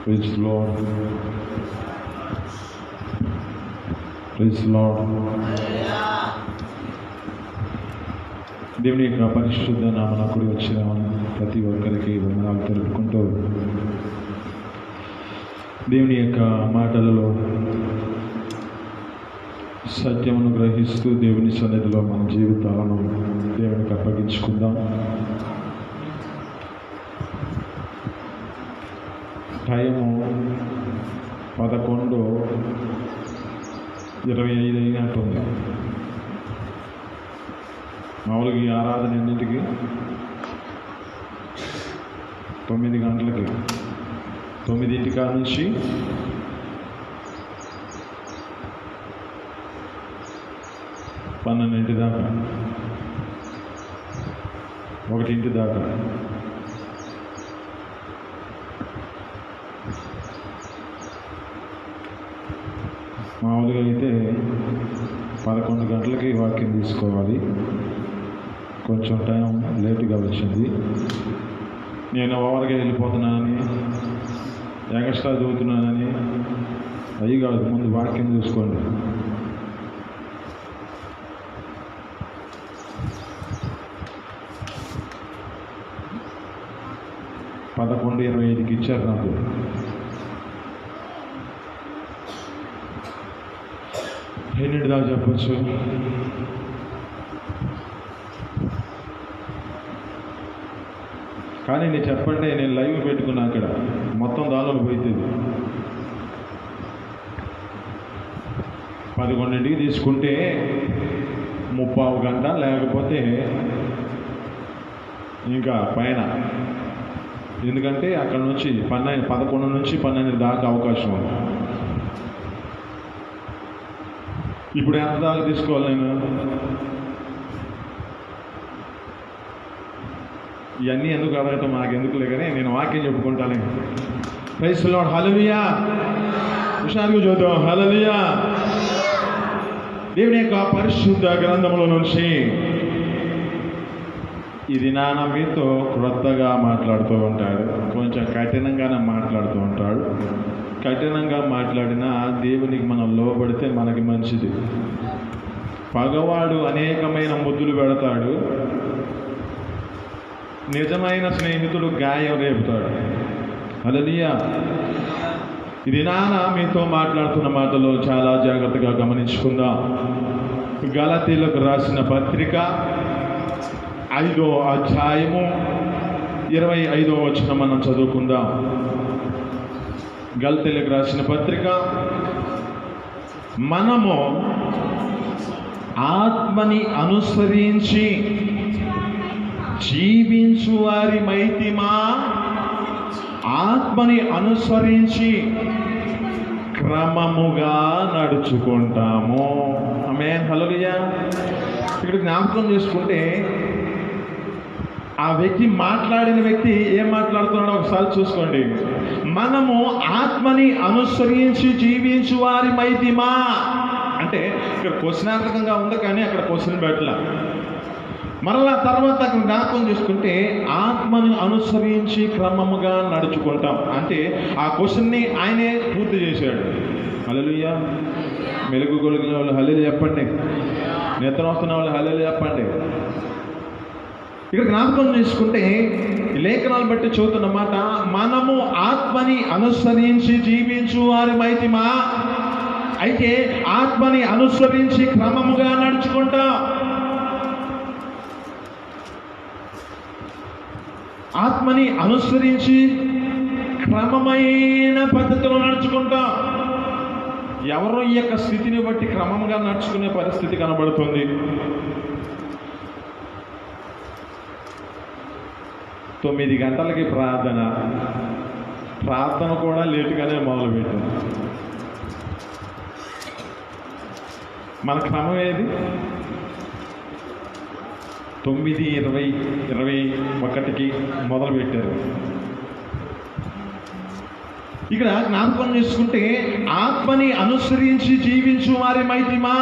Praise lord. Praise lord. దేవుని యొక్క పరిశుద్ధ నామమున కూడి వచ్చిన ప్రతి ఒక్కరికి వందనాలు తెలుపుకుంటూ, దేవుని యొక్క మాటలలో సత్యమును గ్రహిస్తూ దేవుని సన్నిధిలో మన జీవితాలను దేవునికి అప్పగించుకుందాం. టైము 11:25 అయినట్టుంది. మామూలుగా ఈ ఆరాధన ఎన్నింటికి? 9 గంటలకి. 9 నుంచి 12 దాకా, 1 దాకా. మామూలుగా అయితే 11 గంటలకి వాక్యం తీసుకోవాలి. కొంచెం టైం లేటుగా వచ్చింది. నేను ఓవర్గా వెళ్ళిపోతున్నానని, ఎక్స్ట్రా చదువుతున్నానని అయ్యి కాదు. ముందు వాక్యం చూసుకోండి. పదకొండు 25కి ఇచ్చారు నాకు. ఎన్నింటి దాకా చెప్పచ్చు? కానీ నేను చెప్పండి, నేను లైవ్ పెట్టుకున్నా అక్కడ, మొత్తం దానిలో పోతుంది. 11కి తీసుకుంటే 30 గంట, లేకపోతే ఇంకా పైన. ఎందుకంటే అక్కడ నుంచి 11 నుంచి 12 దాకా అవకాశం ఉంది. ఇప్పుడు ఎంత దాకా తీసుకోవాలి నేను? ఇవన్నీ ఎందుకు అడగటం నాకెందుకులే, కానీ నేను వాక్యం చెప్పుకుంటాను. Praise lord. హల్లెలూయా. హుషారుగా చూద్దాం. హల్లెలూయా. దేవుని యొక్క పరిశుద్ధ గ్రంథంలో నుంచి ఇది నాన్న మీతో క్రొత్తగా మాట్లాడుతూ ఉంటాడు. కొంచెం కఠినంగానే మాట్లాడుతూ ఉంటాడు. కఠినంగా మాట్లాడినా దేవునికి మనం లోబడితే మనకి మంచిది. పగవాడు అనేకమైన ముద్దులు పెడతాడు, నిజమైన స్నేహితుడు గాయం రేపుతాడు. హల్లెలూయా. ఇది నాన్న మీతో మాట్లాడుతున్న మాటలో చాలా జాగ్రత్తగా గమనించుకుందాం. గలతీయులకు రాసిన పత్రిక 5వ అధ్యాయము 25వ వచనం మనం చదువుకుందాం. గలతీయులకు రాసిన పత్రిక, మనము ఆత్మని అనుసరించి జీవించు వారి మైతిమా, ఆత్మని అనుసరించి క్రమముగా నడుచుకుంటాము. ఆమేన్. హల్లెలూయా. ఇక్కడ జ్ఞాపకం చేసుకుంటే, ఆ వ్యక్తి మాట్లాడిన వ్యక్తి ఏం మాట్లాడుతున్నాడో ఒకసారి చూసుకోండి. మనము ఆత్మని అనుసరించి జీవించు వారి మైతిమా అంటే ఇక్కడ క్వశ్చనార్థకంగా ఉంది, కానీ అక్కడ క్వశ్చన్ పెట్టల. మరలా తర్వాత అక్కడ జ్ఞాపకం చేసుకుంటే, ఆత్మను అనుసరించి క్రమముగా నడుచుకుంటాం అంటే ఆ క్వశ్చన్ని ఆయనే పూర్తి చేశాడు. హల్లెలూయా. మెలుగు కొలిగిన వాళ్ళు హల్లెలూయా చెప్పండి. నిద్ర వస్తున్న వాళ్ళు హల్లెలూయా చెప్పండి. ఇక్కడ జ్ఞాపకం చేసుకుంటే లేఖనాలు బట్టి చదువుతున్నమాట, మనము ఆత్మని అనుసరించి జీవించు వారి మైతిమా, అయితే ఆత్మని అనుసరించి క్రమముగా నడుచుకుంటాం. ఆత్మని అనుసరించి క్రమమైన పద్ధతిలో నడుచుకుంటాం. ఎవరో ఈ యొక్క స్థితిని బట్టి క్రమంగా నడుచుకునే పరిస్థితి కనబడుతుంది. 9 గంటలకి ప్రార్థన కూడా లేటుగానే మొదలుపెట్టింది. మన క్రమం ఏది? 9:21కి మొదలుపెట్టారు. ఇక్కడ జ్ఞాపకం చేసుకుంటే, ఆత్మని అనుసరించి జీవించు వారి మైతిమా,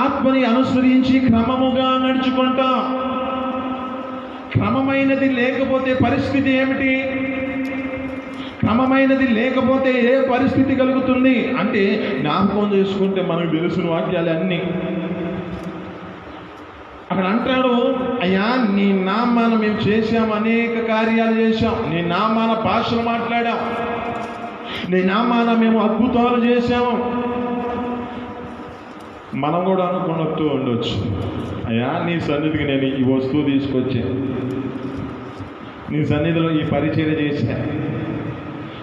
ఆత్మని అనుసరించి క్రమముగా నడుచుకుంటాం. క్రమమైనది లేకపోతే పరిస్థితి ఏమిటి? క్రమమైనది లేకపోతే ఏ పరిస్థితి కలుగుతుంది అంటే జ్ఞాపకం చేసుకుంటే మనకు తెలిసిన వాక్యాలు అన్నీ. అక్కడ అంటాడు, అయ్యా నీ నామాన మేము చేశాం, అనేక కార్యాలు చేశాం, నీ నామాన భాషలు మాట్లాడాం, నీ నామాన మేము అద్భుతాలు చేశాము. మనం కూడా అనుకున్నట్టు ఉండొచ్చు, అయ్యా నీ సన్నిధికి నేను ఈ వస్తువు తీసుకొచ్చాను, నీ సన్నిధిలో ఈ పరిచయం చేశా,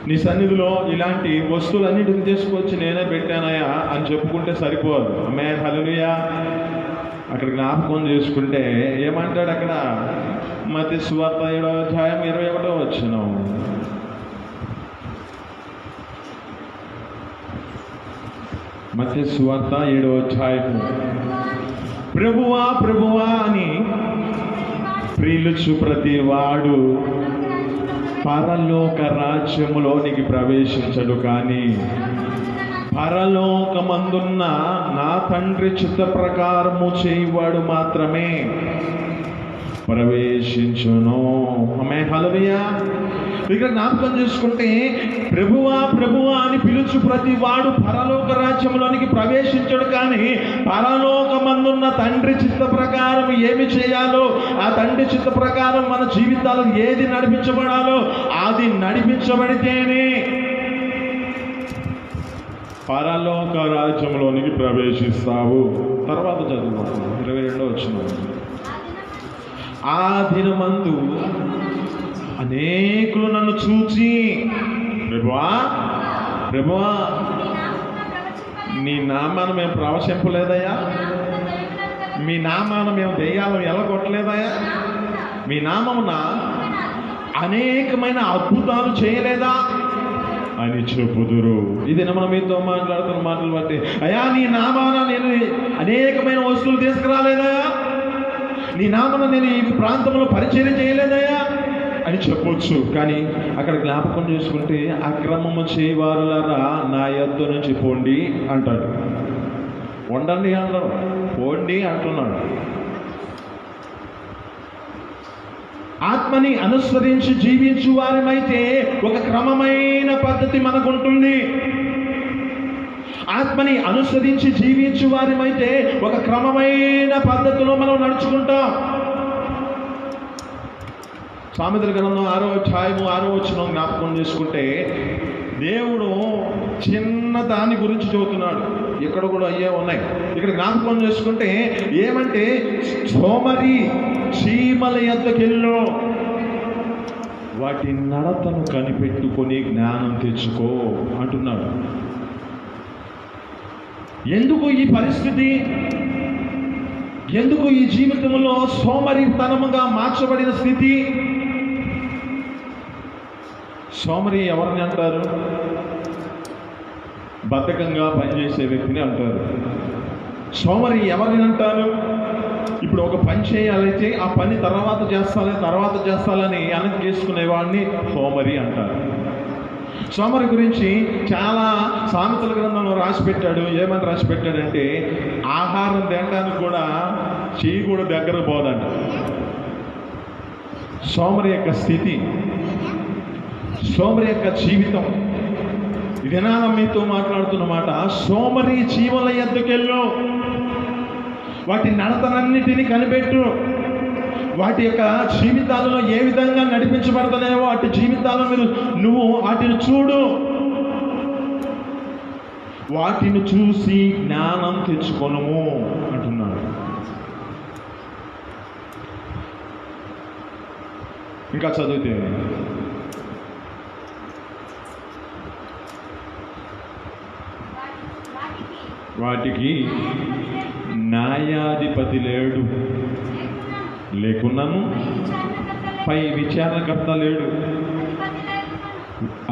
నీ సన్నిధిలో ఇలాంటి వస్తువులన్నిటిని తీసుకొచ్చి నేనే పెట్టానయ్యా అని చెప్పుకుంటే సరిపోదు. ఆమె హల్లెలూయా. అక్కడ జ్ఞాపకం చేసుకుంటే ఏమంటాడు అక్కడ, మత్తయి సువార్త 7వ అధ్యాయం 21వ వచనం. మత్తయి సువార్త 7వ అధ్యాయం, ప్రభువా ప్రభువా అని పిలుచు ప్రతి వాడు పరలోక రాజ్యములోనికి ప్రవేశించడు, కానీ పరలోకమందున్న నా తండ్రి చిత్త ప్రకారము చేయువాడు మాత్రమే ప్రవేశించును. ఆమె హల్లెలూయా. ఇక్కడ జ్ఞాపకం చేసుకుంటే ప్రభువా ప్రభువా అని పిలుచు ప్రతి వాడు పరలోక రాజ్యంలోనికి ప్రవేశించడు, కానీ పరలోకమందున్న తండ్రి చిత్త ప్రకారం ఏమి చేయాలో, ఆ తండ్రి చిత్త ప్రకారం మన జీవితాలు ఏది నడిపించబడాలో అది నడిపించబడితేనే పరలోక రాజ్యంలోనికి ప్రవేశిస్తావు. తర్వాత చదువు 22వ వచనం. ఆ దినమందు అనేకులు నన్ను చూచి, ప్రభువా ప్రభువా నీ నామాన మేము ప్రవశింపలేదయ్యా, మీ నామాన మేము దెయ్యాలను ఎలగొట్టలేదయ్యా, మీ నామమున అనేకమైన అద్భుతాలు చేయలేదా అని చెప్పుదురు. ఇది మనం మీతో మాట్లాడుతున్న మాటలు బట్టి, అయ్యా నీ నామాన నేను అనేకమైన వస్తువులు తీసుకురాలేదయా, నీ నామాన నేను ఈ ప్రాంతంలో పరిచయం చేయలేదయా అని చెప్పొచ్చు. కానీ అక్కడ జ్ఞాపకం చేసుకుంటే అక్రమము చేయవారులారా నా యొద్ద నుంచి పోండి అంటాడు. వండండి అంటాడు, పోండి అంటున్నాడు. ఆత్మని అనుసరించి జీవించు వారిమైతే ఒక క్రమమైన పద్ధతి మనకుంటుంది. ఆత్మని అనుసరించి జీవించు వారిమైతే ఒక క్రమమైన పద్ధతిలో మనం నడుచుకుంటాం. సామెతల గ్రంథం 6వ అధ్యాయం 6వ వచనం జ్ఞాపకం చేసుకుంటే దేవుడు చిన్న దాని గురించి చెబుతున్నాడు. ఇక్కడ కూడా అయ్యే ఉన్నాయి. ఇక్కడ జ్ఞాపకం చేసుకుంటే ఏమంటే, సోమరి చీమల యొద్దకెళ్ళు, వాటి నడతను కనిపెట్టుకొని జ్ఞానం తెచ్చుకో అంటున్నాడు. ఎందుకు ఈ పరిస్థితి, ఎందుకు ఈ జీవితంలో సోమరితనముగా మార్చబడిన స్థితి? సోమరి ఎవరిని అంటారు? బద్ధకంగా పనిచేసే వ్యక్తిని అంటారు. సోమరి ఎవరిని అంటారు? ఇప్పుడు ఒక పని చేయాలైతే ఆ పని తర్వాత చేస్తాలని వెనక్కి చేసుకునేవాడిని సోమరి అంటారు. సోమరి గురించి చాలా సామెతల గ్రంథంలో రాసిపెట్టాడు. ఏమని రాసిపెట్టాడంటే, ఆహారం తినడానికి కూడా చెయ్యి కూడా దగ్గర పోదంట. సోమరి యొక్క స్థితి, సోమరి యొక్క జీవితం. వినాలా మీతో మాట్లాడుతున్నమాట. సోమరి చీమల యొద్దకెళ్ళు, వాటి నడతనన్నిటినీ కనిపెట్టు, వాటి యొక్క జీవితాలలో ఏ విధంగా నడిపించబడతానేవో వాటి జీవితాలను నువ్వు వాటిని చూడు, వాటిని చూసి జ్ఞానం తెచ్చుకొనుము అంటున్నాడు. ఇంకా చదివితే, వాటికి న్యాయాధిపతి లేడు, లేకున్నాను పై విచారణకర్త లేడు,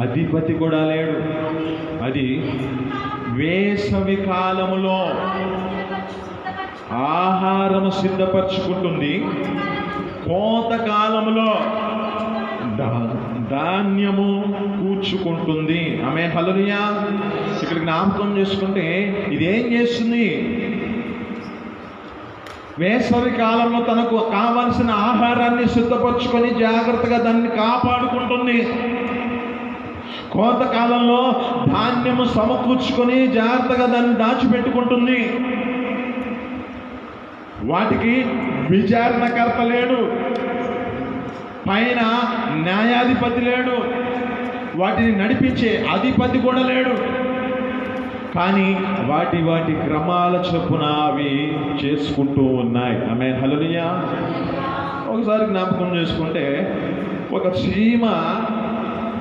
అధిపతి కూడా లేడు. అది వేసవి కాలములో ఆహారము సిద్ధపరచుకుంటుంది, కోత కాలములో ధాన్యము కూర్చుకుంటుంది. ఆమె హల్లెలూయా. ఇక్కడ జ్ఞాపకం చేసుకుంటే ఇదేం చేస్తుంది? వేసవి కాలంలో తనకు కావలసిన ఆహారాన్ని సిద్ధపరచుకొని జాగ్రత్తగా దాన్ని కాపాడుకుంటుంది. కోతకాలంలో ధాన్యము సమకూర్చుకొని జాగ్రత్తగా దాన్ని దాచిపెట్టుకుంటుంది. వాటికి విచారణకర్త లేడు, పైన న్యాయాధిపతి లేడు, వాటిని నడిపించే అధిపతి కూడా లేడు. కానీ వాటి వాటి క్రమాల చొప్పున అవి చేసుకుంటూ ఉన్నాయి. ఆమేన్, హల్లెలూయా. ఒకసారి జ్ఞాపకం చేసుకుంటే, ఒక చీమ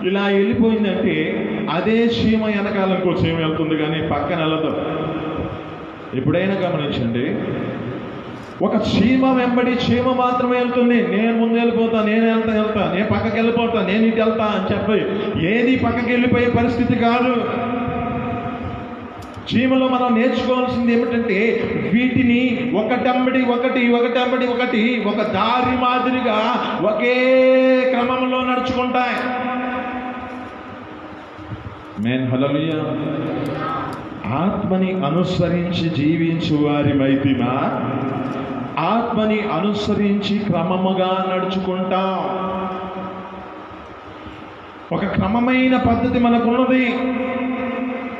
ఇలా వెళ్ళిపోయిందంటే అదే చీమ వెనకాల ఇంకో చీమ వెళ్తుంది, కానీ పక్కన వెళ్ళదు. ఎప్పుడైనా గమనించండి, ఒక చీమ వెంబడి చీమ మాత్రమే వెళ్తుంది. నేను ముందు వెళ్ళిపోతా, నేను వెళ్తా, నేను పక్కకి వెళ్ళిపోతా, నేను ఇటు వెళ్తా అని చెప్పి ఏది పక్కకి వెళ్ళిపోయే పరిస్థితి కాదు. చీమలో మనం నేర్చుకోవాల్సింది ఏమిటంటే, వీటిని ఒకటంబడి ఒకటి ఒక దారి మాదిరిగా ఒకే క్రమంలో నడుచుకుంటాయి. ఆమేన్, హల్లెలూయా. ఆత్మని అనుసరించి జీవించు వారి మైతిమా, ఆత్మని అనుసరించి క్రమముగా నడుచుకుంటాం. ఒక క్రమమైన పద్ధతి మనకున్నది,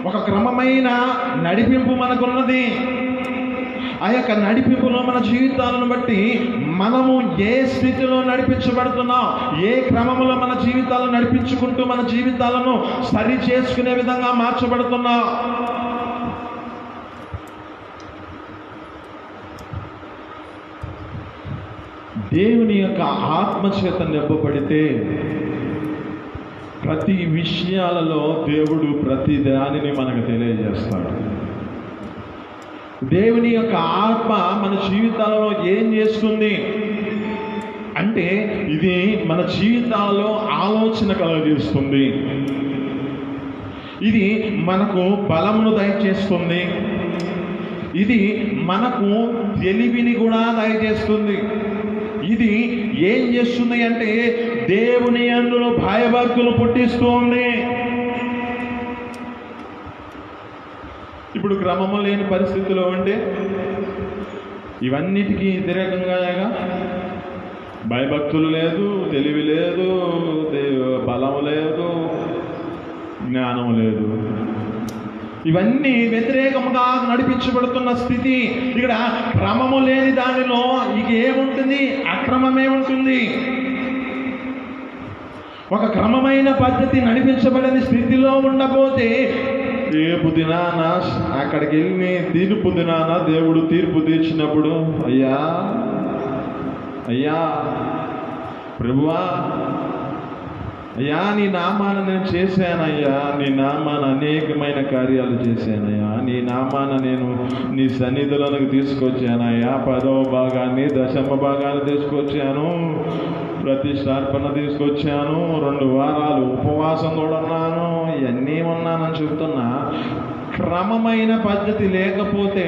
ఒక క్రమమైన నడిపింపు మనకున్నది. ఆ యొక్క నడిపింపులో మన జీవితాలను బట్టి మనము ఏ స్థితిలో నడిపించబడుతున్నాం, ఏ క్రమంలో మన జీవితాలను నడిపించుకుంటూ మన జీవితాలను సరి చేసుకునే విధంగా మార్చబడుతున్నాం. దేవుని యొక్క ఆత్మచేత నింపబడితే ప్రతి విషయాలలో దేవుడు ప్రతి దానిని మనకు తెలియజేస్తాడు. దేవుని యొక్క ఆత్మ మన జీవితాలలో ఏం చేస్తుంది అంటే, ఇది మన జీవితాలలో ఆలోచన కలుగజేస్తుంది, ఇది మనకు బలమును దయచేస్తుంది, ఇది మనకు తెలివిని కూడా దయచేస్తుంది. ఇది ఏం చేస్తుంది అంటే, దేవుని యందు భయభక్తులు పుట్టిస్తుంది. ఇప్పుడు క్రమము లేని పరిస్థితిలో ఉంటే ఇవన్నిటికీ వ్యతిరేకంగా భయభక్తులు లేదు, తెలివి లేదు, బలం లేదు, జ్ఞానం లేదు, ఇవన్నీ వ్యతిరేకంగా నడిపించబడుతున్న స్థితి. ఇక్కడ క్రమము లేని దానిలో ఇక ఏముంటుంది? అక్రమమే ఉంటుంది. ఒక క్రమమైన పద్ధతి నడిపించబడని స్థితిలో ఉండబోతే రేపు దినాన అక్కడికి వెళ్ళి తీర్పు దినాన దేవుడు తీర్పు తీర్చినప్పుడు, అయ్యా అయ్యా ప్రభువా, అయ్యా నీ నామాన నేను చేశానయ్యా, నీ నామాన అనేకమైన కార్యాలు చేశానయ్యా, నీ నామాన నేను నీ సన్నిధిలోనికి తీసుకొచ్చానయ్యా, 10వ భాగాన్ని 10వ భాగాన్ని తీసుకొచ్చాను, ప్రతిష్టార్పణ తీసుకొచ్చాను, 2 వారాలు ఉపవాసం కూడా ఉన్నాను, ఇవన్నీ ఉన్నానని చెప్తున్నా. క్రమమైన పద్ధతి లేకపోతే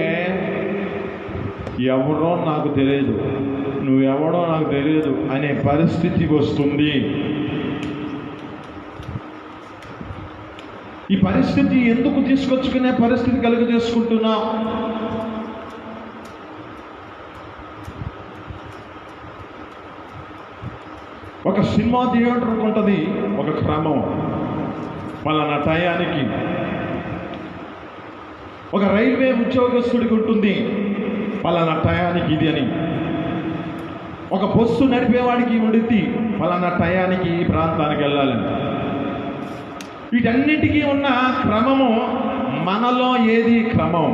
ఎవరో నాకు తెలియదు, నువ్వెవడో నాకు తెలియదు అనే పరిస్థితి వస్తుంది. ఈ పరిస్థితి ఎందుకు తీసుకొచ్చుకునే పరిస్థితి కలుగజేసుకుంటున్నాం? ఒక సినిమా థియేటర్ ఉంటుంది ఒక క్రమం, పలానా టయానికి. ఒక రైల్వే ఉద్యోగస్తుడికి ఉంటుంది పలానా టయానికి ఇది అని. ఒక బస్సు నడిపేవాడికి ఉండిద్ది పలానా టయానికి ఈ ప్రాంతానికి వెళ్ళాలని. వీటన్నిటికీ ఉన్న క్రమము. మనలో ఏది క్రమం?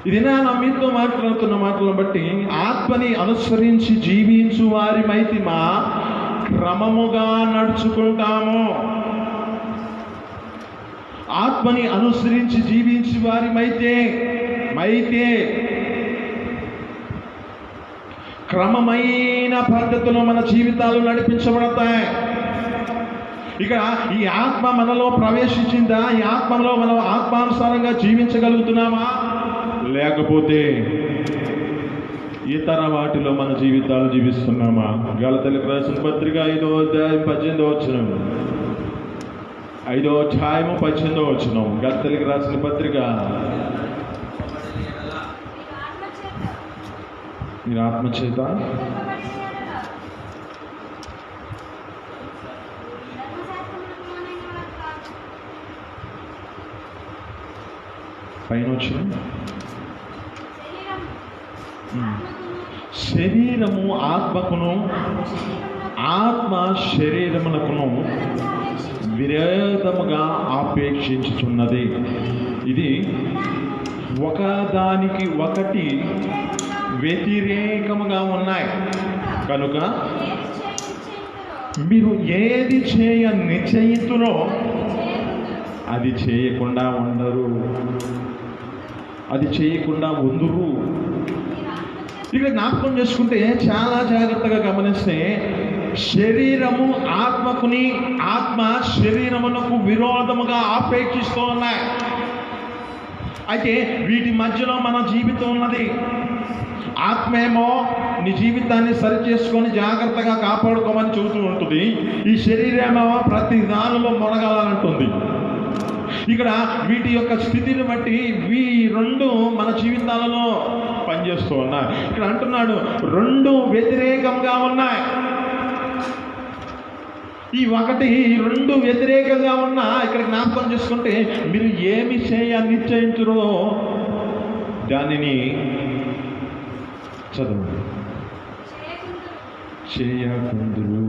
ఇది నా మీతో మాట్లాడుతున్న మాటలను బట్టి, ఆత్మని అనుసరించి జీవించు వారి మైతిమా క్రమముగా నడుచుకుంటాము. ఆత్మని అనుసరించి జీవించు వారి మైతే క్రమమైన పద్ధతిలో మన జీవితాలు నడిపించబడతాయి. ఇక ఈ ఆత్మ మనలో ప్రవేశించిందా? ఈ ఆత్మలో మనం ఆత్మానుసారంగా జీవించగలుగుతున్నామా? లేకపోతే ఇతర వాటిలో మన జీవితాలు జీవిస్తున్నామా? గలతీయులకు రాసిన పత్రిక 5వ అధ్యాయం 18వ వచనం, 5వ అధ్యాయము 18వ వచనం. గలతీయులకు రాసిన పత్రిక, మీరు ఆత్మచేత పైన వచ్చిన శరీరము ఆత్మకును, ఆత్మ శరీరమునకును విరోధముగా ఆపేక్షించుచున్నది. ఇది ఒకదానికి ఒకటి వ్యతిరేకముగా ఉన్నాయి. కనుక మీరు ఏది చేయ నిశ్చయితురో అది చేయకుండా ఉండరు, అది చేయకుండా ఉందురు. ఇక్కడ జ్ఞాపకం చేసుకుంటే చాలా జాగ్రత్తగా గమనిస్తే శరీరము ఆత్మకుని, ఆత్మ శరీరమునకు విరోధముగా ఆపేక్షిస్తూ ఉన్నాయి. అయితే వీటి మధ్యలో మన జీవితం ఉన్నది. ఆత్మేమో నీ జీవితాన్ని సరి చేసుకొని జాగ్రత్తగా కాపాడుకోమని చెబుతూ ఉంటుంది. ఈ శరీరమేమో ప్రతి దానిలో మునగాలంటుంది. ఇక్కడ వీటి యొక్క స్థితిని బట్టి ఈ రెండు మన జీవితాలలో పనిచేస్తూ ఉన్నాయి. ఇక్కడ అంటున్నాడు రెండు వ్యతిరేకంగా ఉన్నాయి. ఈ రెండు వ్యతిరేకంగా ఉన్నా ఇక్కడ జ్ఞాపకం చేసుకుంటే మీరు ఏమి చేయ నిశ్చయించురో దానిని చదవండి. చేయకుందురు.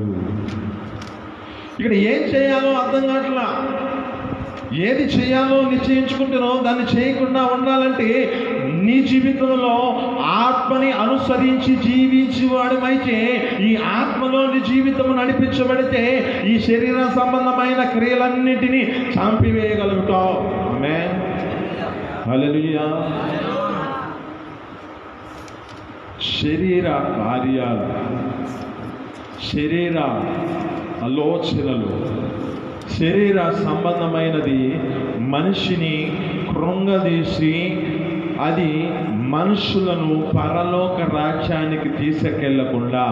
ఇక్కడ ఏం చేయాలో అర్థం కావట్లా. ఏది చేయాలో నిశ్చయించుకుంటున్నో దాన్ని చేయకుండా ఉండాలంటే నీ జీవితంలో ఆత్మని అనుసరించి జీవించేవాడమైతే, ఈ ఆత్మలో నీ జీవితం నడిపించబడితే ఈ శరీర సంబంధమైన క్రియలన్నింటినీ చంపివేయగలుగుతావు. ఆమేన్, హల్లెలూయా. శరీర కార్యాలు, శరీర ఆలోచనలు, శరీర సంబంధమైనది మనిషిని కృంగదీసి అది మనుషులను పరలోక రాజ్యానికి తీసుకెళ్లకుండా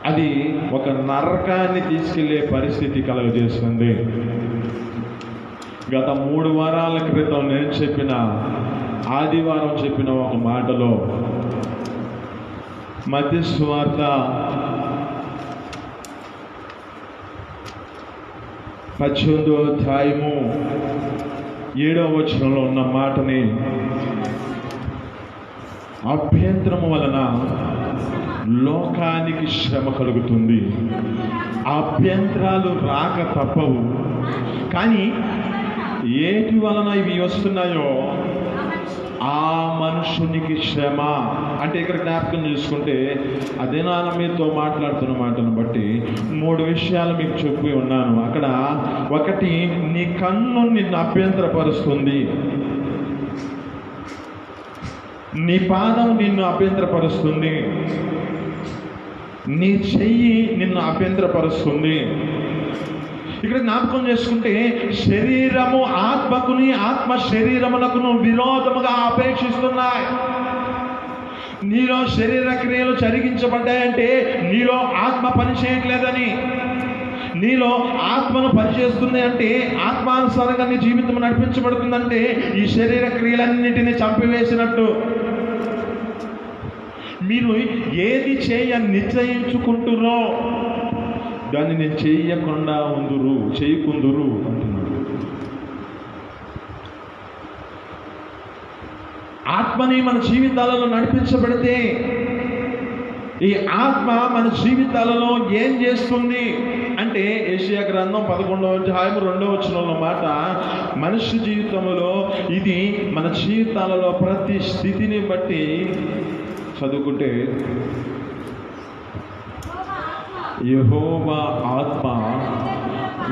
అది ఒక నరకాన్ని తీసుకెళ్లే పరిస్థితి కలుగజేస్తుంది. గత 3 వారాల క్రితం నేను చెప్పిన ఆదివారం చెప్పిన ఒక మాటలో మత్తయి సువార్త 18వ అధ్యాయము 7వ వచనంలో ఉన్న మాటని, అభ్యంతరము వలన లోకానికి శ్రమ కలుగుతుంది. అభ్యంతరాలు రాక తప్పవు. కానీ ఏటి వలన ఇవి వస్తున్నాయో ఆ మనుషునికి శ్రమ. అంటే ఇక్కడ జ్ఞాపకం చేసుకుంటే అదే నాన్న మీతో మాట్లాడుతున్న మాటను బట్టి 3 విషయాలు మీకు చెప్పి ఉన్నాను. అక్కడ ఒకటి, నీ కన్ను నిన్ను అభ్యంతరపరుస్తుంది, నీ పాదం నిన్ను అభ్యంతరపరుస్తుంది, నీ చెయ్యి నిన్ను అభ్యంతరపరుస్తుంది. ఇక్కడ జ్ఞాపకం చేసుకుంటే శరీరము ఆత్మకుని, ఆత్మ శరీరమునకును విరోధముగా ఆపేక్షిస్తున్నాయి. నీలో శరీర క్రియలు జరిగించబడ్డాయంటే నీలో ఆత్మ పని చేయట్లేదని, నీలో ఆత్మను పనిచేస్తుంది అంటే, ఆత్మానుసారంగా నీ జీవితం నడిపించబడుతుందంటే ఈ శరీర క్రియలన్నిటినీ చంపివేసినట్టు. మీరు ఏది చేయ నిశ్చయించుకుంటురో దాన్ని నేను చేయకుండా చేయకుందురు అంటున్నాడు. ఆత్మని మన జీవితాలలో నడిపించబడితే ఈ ఆత్మ మన జీవితాలలో ఏం చేస్తుంది అంటే, యెషయా గ్రంథం 11వ అధ్యాయం 2వ వచనంలో మాట, మనుష్య జీవితంలో ఇది మన జీవితాలలో ప్రతి స్థితిని బట్టి చదువుకుంటే, యెహోవా ఆత్మ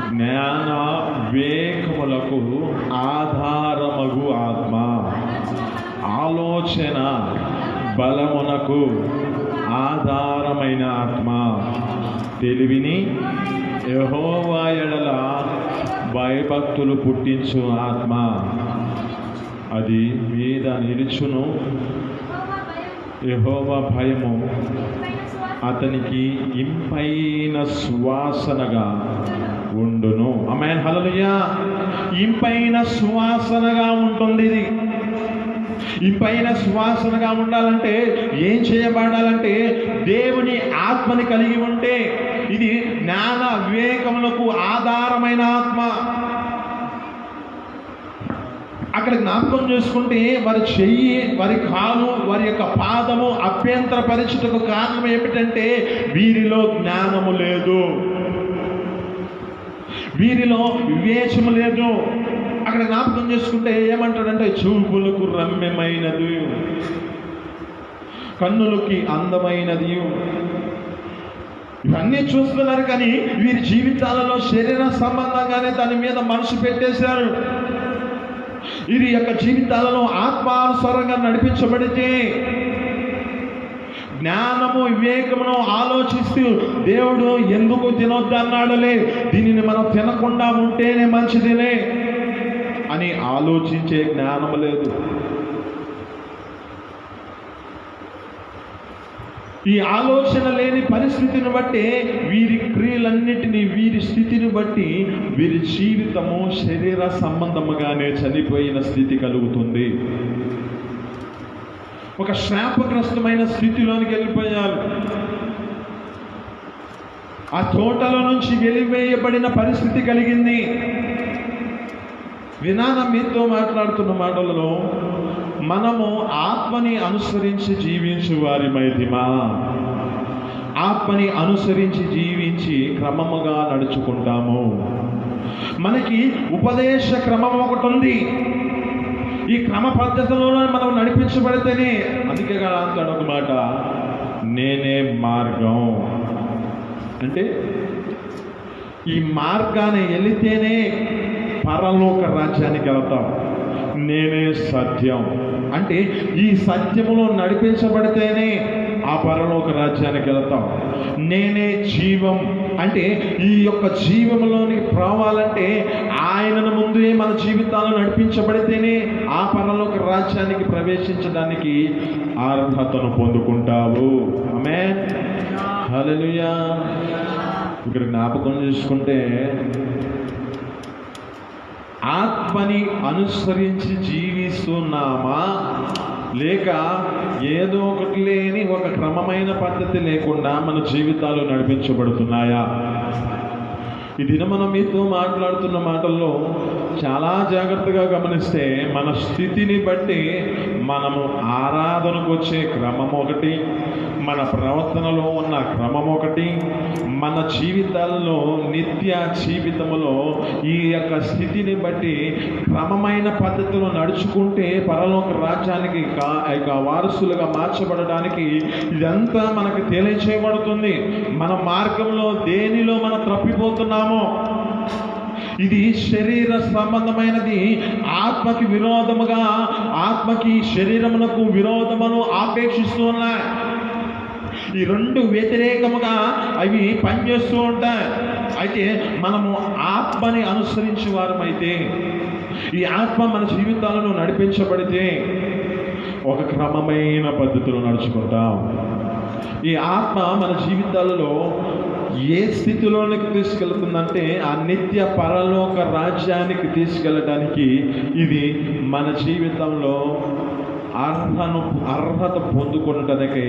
జ్ఞాన వివేకములకు ఆధారమగు ఆత్మ, ఆలోచన బలమునకు ఆధారమైన ఆత్మ, తెలివిని యెహోవా ఎడల భయభక్తులు పుట్టించు ఆత్మ, అది మీద నిలుచును. యెహోవా భయము అతనికి ఇంపైన సువాసనగా ఉండును. ఆమేన్, హల్లెలూయా. ఇంపైన సువాసనగా ఉంటుంది. ఇది ఇంపైన సువాసనగా ఉండాలంటే ఏం చేయబడాలంటే దేవుని ఆత్మని కలిగి ఉంటే, ఇది జ్ఞాన వివేకములకు ఆధారమైన ఆత్మ. అక్కడ జ్ఞాపకం చేసుకుంటే వారి చెయ్యి, వారి కాలు, వారి యొక్క పాదము అభ్యంతర పరిస్థితులకు కారణం ఏమిటంటే వీరిలో జ్ఞానము లేదు, వీరిలో వివేచము లేదు. అక్కడ జ్ఞాపకం చేసుకుంటే ఏమంటాడంటే చూపులకు రమ్యమైనది, కన్నులకి అందమైనది. ఇవన్నీ చూస్తున్నారు కానీ వీరి జీవితాలలో శరీర సంబంధంగానే దాని మీద మనసు పెట్టేశారు. వీరి యొక్క జీవితాలలో ఆత్మానుసారంగా నడిపించబడితే జ్ఞానము వివేకమును ఆలోచిస్తూ దేవుడు ఎందుకు తినొద్దు అన్నాడులే, దీనిని మనం తినకుండా ఉంటేనే మంచిదిలే అని ఆలోచించే జ్ఞానము లేదు. ఈ ఆలోచన లేని పరిస్థితిని బట్టి వీరి క్రియలన్నిటినీ, వీరి స్థితిని బట్టి వీరి జీవితము శరీర సంబంధముగానే చనిపోయిన స్థితి కలుగుతుంది. ఒక శాపగ్రస్తమైన స్థితిలోనికి వెళ్ళిపోయారు. ఆ తోటలో నుంచి వెలివేయబడిన పరిస్థితి కలిగింది. వినాన మీతో మాట్లాడుతున్న మాటలలో మనము ఆత్మని అనుసరించి జీవించు వారి మైతిమా, ఆత్మని అనుసరించి జీవించి క్రమముగా నడుచుకుంటాము. మనకి ఉపదేశ క్రమం ఒకటి ఉంది. ఈ క్రమ పద్ధతిలో మనం నడిపించబడితేనే, అందుకే కదా అంటాడు ఒక మాట, నేనే మార్గం. అంటే ఈ మార్గాన్ని వెళితేనే పరలోక రాజ్యానికి వెళ్తాం. నేనే సత్యం అంటే ఈ సత్యములో నడిపించబడితేనే ఆ పరలోక రాజ్యానికి వెళ్తాం. నేనే జీవం అంటే ఈ యొక్క జీవములోనికి రావాలంటే ఆయనను ముందే మన జీవితాలను నడిపించబడితేనే ఆ పరలోక రాజ్యానికి ప్రవేశించడానికి అర్హతను పొందుకుంటావు. ఆమేన్, హల్లెలూయా. ఇక్కడ జ్ఞాపకం చేసుకుంటే ఆత్మని అనుసరించి జీవిస్తున్నామా, లేక ఏదో ఒకటి లేని ఒక క్రమమైన పద్ధతి లేకుండా మన జీవితాలు నడిపించబడుతున్నాయా? ఈ దిన మనం మీతో మాట్లాడుతున్న మాటల్లో చాలా జాగ్రత్తగా గమనిస్తే మన స్థితిని బట్టి మనము ఆరాధనకు వచ్చే క్రమం ఒకటి, మన ప్రవర్తనలో ఉన్న క్రమం ఒకటి, మన జీవితాల్లో నిత్య జీవితంలో ఈ యొక్క స్థితిని బట్టి క్రమమైన పద్ధతిలో నడుచుకుంటే పరలోక రాజ్యానికి వారసులుగా మార్చబడడానికి ఇదంతా మనకు తెలియచేయబడుతుంది. మన మార్గంలో దేనిలో మనం తప్పిపోతున్నామో, ఇది శరీర సంబంధమైనది, ఆత్మకి విరోధముగా, ఆత్మకి శరీరమునకు విరోధమును ఆపేక్షిస్తూ ఉన్నాయి. ఈ రెండు వ్యతిరేకముగా అవి పనిచేస్తూ ఉంటాయి. అయితే మనము ఆత్మని అనుసరించే వారమైతే, ఈ ఆత్మ మన జీవితాలను నడిపించబడితే ఒక క్రమమైన పద్ధతిలో నడుచుకుంటాం. ఈ ఆత్మ మన జీవితాలలో ఏ స్థితిలోనికి తీసుకెళ్తుందంటే ఆ నిత్య పరలోక రాజ్యానికి తీసుకెళ్ళడానికి ఇది మన జీవితంలో అర్హత పొందుకోవడానికి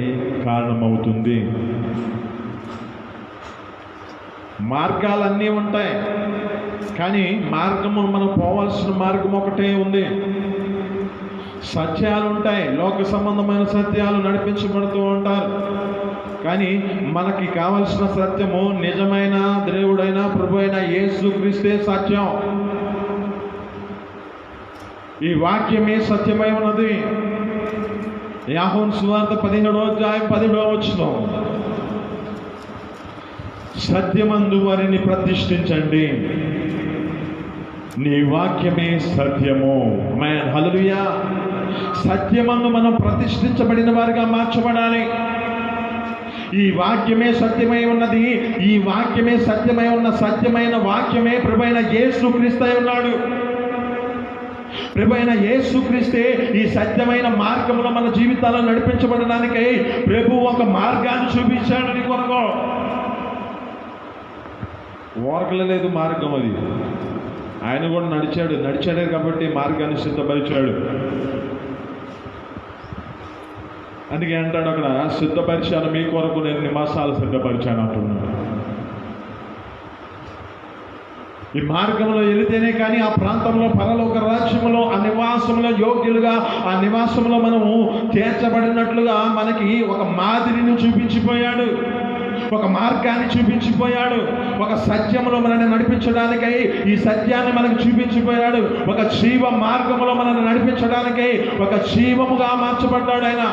కారణమవుతుంది. మార్గాలన్నీ ఉంటాయి కానీ మార్గము మనం పోవాల్సిన మార్గం ఒకటే ఉంది. సత్యాలు ఉంటాయి, లోక సంబంధమైన సత్యాలు నడిపించబడుతూ ఉంటారు. కానీ మనకి కావలసిన సత్యము నిజమైన దేవుడైన ప్రభు అయిన యేసుక్రీస్తే సత్యం. ఈ వాక్యమే సత్యమై ఉన్నది. యోహాను సువార్త 17వ అధ్యాయం 17వ వచనం, సత్యమందు వారిని ప్రతిష్ఠించండి, నీ వాక్యమే సత్యము. ఆమేన్, హల్లెలూయా. సత్యమందు మనం ప్రతిష్ఠించబడిన వారిగా మార్చబడాలి. ఈ వాక్యమే సత్యమై ఉన్నది. ఈ వాక్యమే సత్యమై ఉన్న సత్యమైన వాక్యమే ప్రభువైన యేసుక్రీస్తు అయి ఉన్నాడు. ప్రభువైన యేసుక్రీస్తే ఈ సత్యమైన మార్గంలో మన జీవితాలను నడిపించబడడానికై ప్రభు ఒక మార్గాన్ని చూపించాడు. నీ కొరకు ఓరకలేదు మార్గం అది. ఆయన కూడా నడిచాడే కాబట్టి మార్గాన్ని సిద్ధపరిచాడు. అందుకే అంటాడు అక్కడ, సిద్ధపరిచాను మీ కొరకు, నేను నివాసాలు సిద్ధపరిచాను అంటున్నాడు. ఈ మార్గంలో వెళితేనే కానీ ఆ ప్రాంతంలో పరలోక రాజ్యములో ఆ నివాసంలో యోగ్యులుగా ఆ నివాసంలో మనము చేర్చబడినట్లుగా మనకి ఒక మాదిరిని చూపించిపోయాడు, ఒక మార్గాన్ని చూపించిపోయాడు, ఒక సత్యములో మనల్ని నడిపించడానికై ఈ సత్యాన్ని మనకు చూపించిపోయాడు, ఒక జీవ మార్గములో మనల్ని నడిపించడానికై ఒక జీవముగా మార్చబడ్డాడు ఆయన.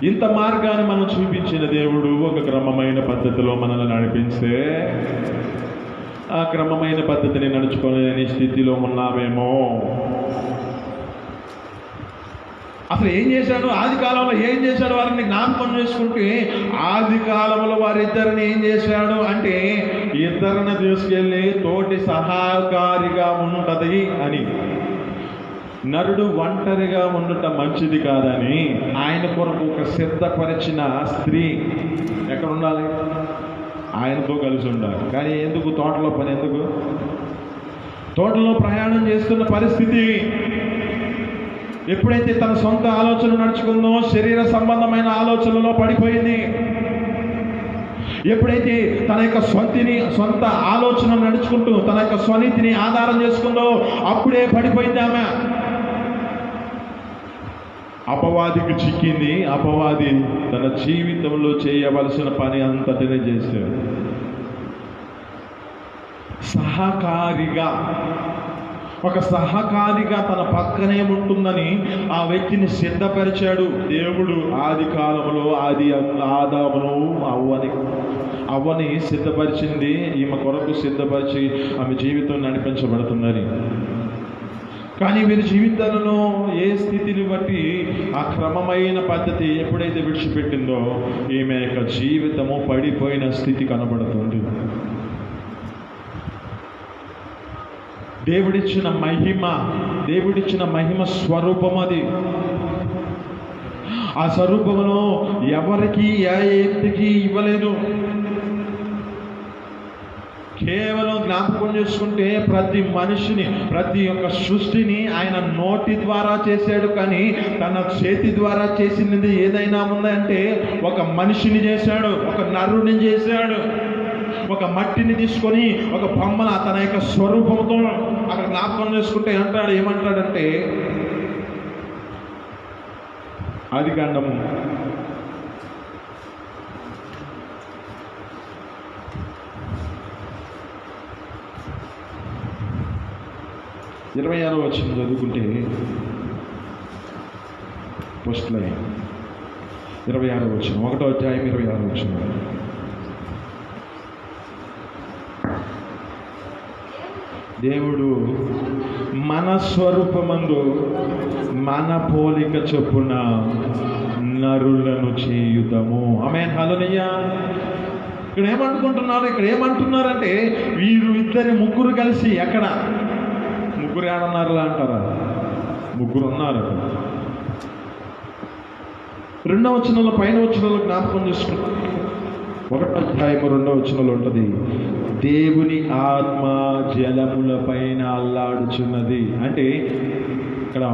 ఇంత మార్గాన్ని మనం చూపించిన దేవుడు ఒక క్రమమైన పద్ధతిలో మనల్ని నడిపిస్తే ఆ క్రమమైన పద్ధతిని నడుచుకోలేని స్థితిలో ఉన్నామేమో. అసలు ఏం చేశాడు ఆది కాలంలో, ఏం చేశాడు వారిని జ్ఞాపకం చేసుకుంటే, ఆది కాలంలో వారిద్దరిని ఏం చేశాడు అంటే ఇద్దరిని తీసుకెళ్ళి తోటి సహకారిగా ఉంటది అని. నరుడు ఒంటరిగా ఉండటం మంచిది కాదని ఆయన కొరకు ఒక సిద్ధపరిచిన స్త్రీ ఎక్కడ ఉండాలి, ఆయనతో కలిసి ఉండాలి. కానీ ఎందుకు తోటలో పని, ఎందుకు తోటలో ప్రయాణం చేస్తున్న పరిస్థితి, ఎప్పుడైతే తన సొంత ఆలోచన నడుచుకుందో శరీర సంబంధమైన ఆలోచనలో పడిపోయింది. ఎప్పుడైతే తన యొక్క సొంత ఆలోచన నడుచుకుంటూ తన యొక్క స్వనీతిని ఆధారం చేసుకుందో అప్పుడే పడిపోయింది ఆమె. అపవాదికి చిక్కింది. అపవాది తన జీవితంలో చేయవలసిన పని అంతటినే చేశాడు. ఒక సహకారిగా తన పక్కనే ఉంటుందని ఆ వ్యక్తిని సిద్ధపరిచాడు దేవుడు. ఆది కాలంలో ఆదామును అవ్వని సిద్ధపరిచింది, ఈమె కొరకు సిద్ధపరిచి ఆమె జీవితం నడిపించబడుతుందని. కానీ వీరి జీవితాలలో ఏ స్థితిని బట్టి ఆ క్రమమైన పద్ధతి ఎప్పుడైతే విడిచిపెట్టిందో ఈమె యొక్క జీవితము పడిపోయిన స్థితి కనబడుతుంది. దేవుడిచ్చిన మహిమ స్వరూపం అది. ఆ స్వరూపమును ఎవరికి ఏ వ్యక్తికి ఇవ్వలేదు. కేవలం జ్ఞాపకం చేసుకుంటే ప్రతి మనిషిని, ప్రతి ఒక్క సృష్టిని ఆయన నోటి ద్వారా చేశాడు. కానీ తన చేతి ద్వారా చేసినది ఏదైనా ఉందంటే ఒక మనిషిని చేశాడు, ఒక నరుని చేశాడు. ఒక మట్టిని తీసుకొని ఒక బొమ్మను తన యొక్క స్వరూపంతో అక్కడ జ్ఞాపకం చేసుకుంటే ఏమంటాడంటే ఆదికాండము 26వ వచనం చదువుకుంటే, ఫస్ట్ లైన్ 26వ వచనం, 1వ అధ్యాయం 26వ వచనం. దేవుడు మన స్వరూపమందు మన పోలిక చొప్పున నరులను చేయుదము. ఆమేన్, హల్లెలూయా. ఇక్కడ ఏమంటున్నారంటే వీరు ముగ్గురు కలిసి ఎక్కడ ముగ్గురు ఏడన్నారు అంటారా? ముగ్గురు ఉన్నారు. 2వ వచనంలో పైన వచనంలో జ్ఞాపకం చేసుకుంటాం. 1వ అధ్యాయం 2వ వచనంలో ఉంటుంది, దేవుని ఆత్మ జలముల పైన అల్లాడుచున్నది. అంటే ఇక్కడ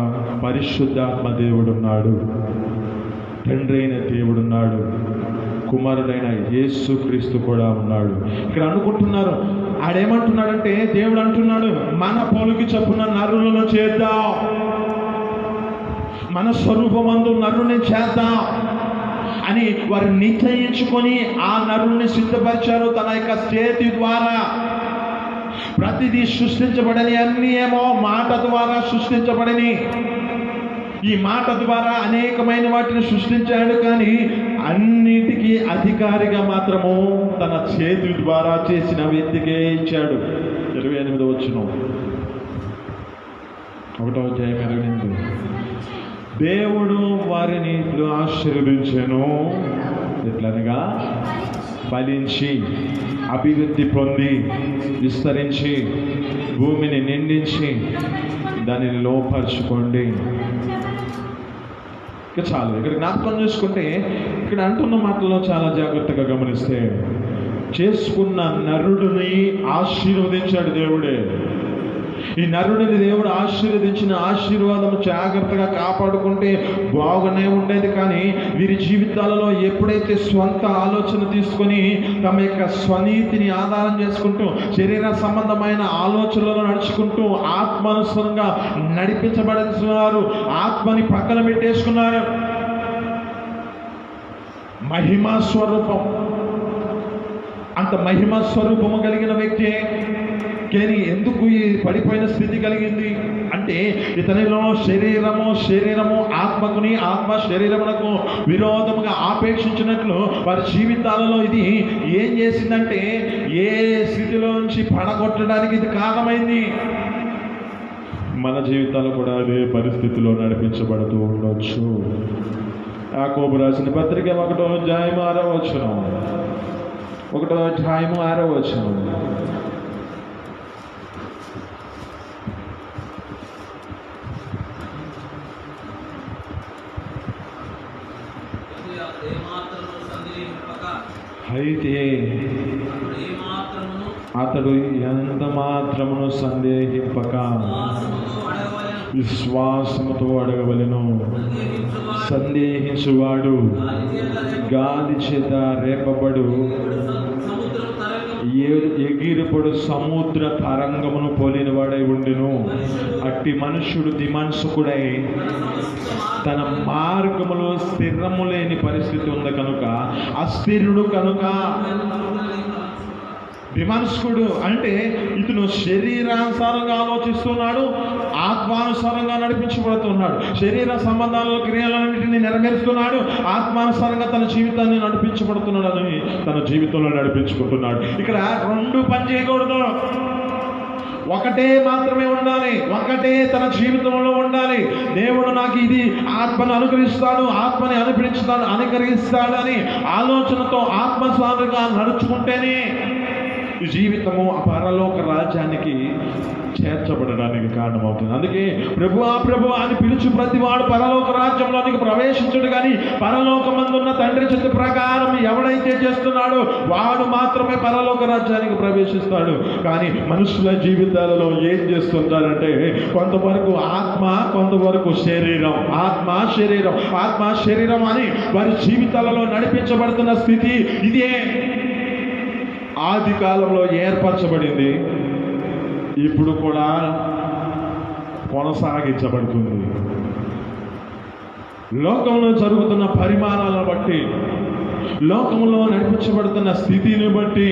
పరిశుద్ధాత్మ దేవుడున్నాడు, తండ్రి అయిన దేవుడున్నాడు, కుమారుడైన యేసుక్రీస్తు కూడా ఉన్నాడు. ఇక్కడ అనుకుంటున్నారు, ఆడేమంటున్నాడంటే దేవుడు అంటున్నాడు మన పోలికి చొప్పున నరులను చేద్దాం, మన స్వరూపమందు నరుని చేద్దాం అని వారు నిశ్చయించుకొని ఆ నరుని సిద్ధపరిచారు. తన యొక్క చేతి ద్వారా ప్రతిదీ సృష్టించబడని, అన్నీ ఏమో మాట ద్వారా సృష్టించబడని. ఈ మాట ద్వారా అనేకమైన వాటిని సృష్టించాడు. కానీ అన్నిటికీ అధికారిగా మాత్రము తన చేతి ద్వారా చేసిన వ్యక్తికే ఇచ్చాడు. 28వ వచనం, 1వ అధ్యాయం 28. దేవుడు వారిని ఆశీర్వదించెను, ఎట్లనగా ఫలించి అభివృద్ధి పొంది విస్తరించి భూమిని నిండించి దానిని లోపరుచుకోండి. ఇక చాలు. ఇక్కడ జ్ఞాపకం చేసుకుంటే ఇక్కడ అంటున్న మాటల్లో చాలా జాగ్రత్తగా గమనిస్తే, చేసుకున్న నరుడిని ఆశీర్వదించాడు దేవుడే. ఈ నరుడిని దేవుడు ఆశీర్వదించిన ఆశీర్వాదం జాగ్రత్తగా కాపాడుకుంటే బాగానే ఉండేది. కానీ వీరి జీవితాలలో ఎప్పుడైతే స్వంత ఆలోచన తీసుకొని తమ యొక్క స్వనీతిని ఆధారం చేసుకుంటూ శరీర సంబంధమైన ఆలోచనలను నడుచుకుంటూ ఆత్మానుసారంగా నడిపించబడుతున్నారు, ఆత్మని పక్కన పెట్టేసుకున్నారు. మహిమా స్వరూపం, అంత మహిమా స్వరూపము కలిగిన వ్యక్తి కానీ ఎందుకు ఈ పడిపోయిన స్థితి కలిగింది అంటే ఇతనిలో శరీరము ఆత్మకుని, ఆత్మ శరీరమునకు విరోధముగా ఆపేక్షించినట్లు వారి జీవితాలలో ఇది ఏం చేసిందంటే ఏ స్థితిలో నుంచి పడగొట్టడానికి ఇది కారణమైంది. మన జీవితాలు కూడా అదే పరిస్థితిలో నడిపించబడుతూ ఉండొచ్చు. యాకోబు రాసిన పత్రిక 1వ అధ్యాయం 6వ వచనం, 1వ అధ్యాయం 6వ వచనం. అయితే అతడు ఎంత మాత్రమును సందేహింపక విశ్వాసముతో అడగవలెను. సందేహించువాడు గాలి చేత రేపబడు ఎగిరిపడు సముద్ర తరంగమును పోలిన వాడై ఉండును. అట్టి మనుష్యుడు దిమనస్కుడై తన మార్గములో స్థిరము లేని పరిస్థితి ఉంది కనుక అస్థిరుడు కనుక. విమర్శకుడు అంటే ఇతను శరీరానుసారంగా ఆలోచిస్తున్నాడు, ఆత్మానుసారంగా నడిపించబడుతున్నాడు. శరీర సంబంధాల క్రియలన్నింటినీ నెరవేరుస్తున్నాడు, ఆత్మానుసారంగా తన జీవితాన్ని నడిపించబడుతున్నాడు అని తన జీవితంలో నడిపించుకుంటున్నాడు. ఇక్కడ రెండు పని చేయకూడదు, ఒకటే మాత్రమే ఉండాలి, ఒకటే తన జీవితంలో ఉండాలి. దేవుడు నాకు ఇది ఆత్మను అనుగ్రహిస్తాడు, ఆత్మని అనుగ్రహిస్తాడు అని ఆలోచనతో ఆత్మసారంగా నడుచుకుంటేనే ఈ జీవితము ఆ పరలోక రాజ్యానికి చేర్చబడడానికి కారణమవుతుంది. అందుకే ప్రభు అని పిలుచు ప్రతి వాడు పరలోక రాజ్యంలోనికి ప్రవేశించడు, కానీ పరలోకమందున్న తండ్రి చిత్త ప్రకారం ఎవడైతే చేస్తున్నాడో వాడు మాత్రమే పరలోక రాజ్యానికి ప్రవేశిస్తాడు. కానీ మనుషుల జీవితాలలో ఏం చేస్తుంటారంటే కొంతవరకు ఆత్మ, కొంతవరకు శరీరం, ఆత్మ శరీరం అని వారి జీవితాలలో నడిపించబడుతున్న స్థితి ఇదే. ఆది కాలంలో ఏర్పరచబడింది, ఇప్పుడు కూడా కొనసాగించబడుతుంది. లోకంలో జరుగుతున్న పరిమాణాలను బట్టి, లోకంలో నడిపించబడుతున్న స్థితిని బట్టి,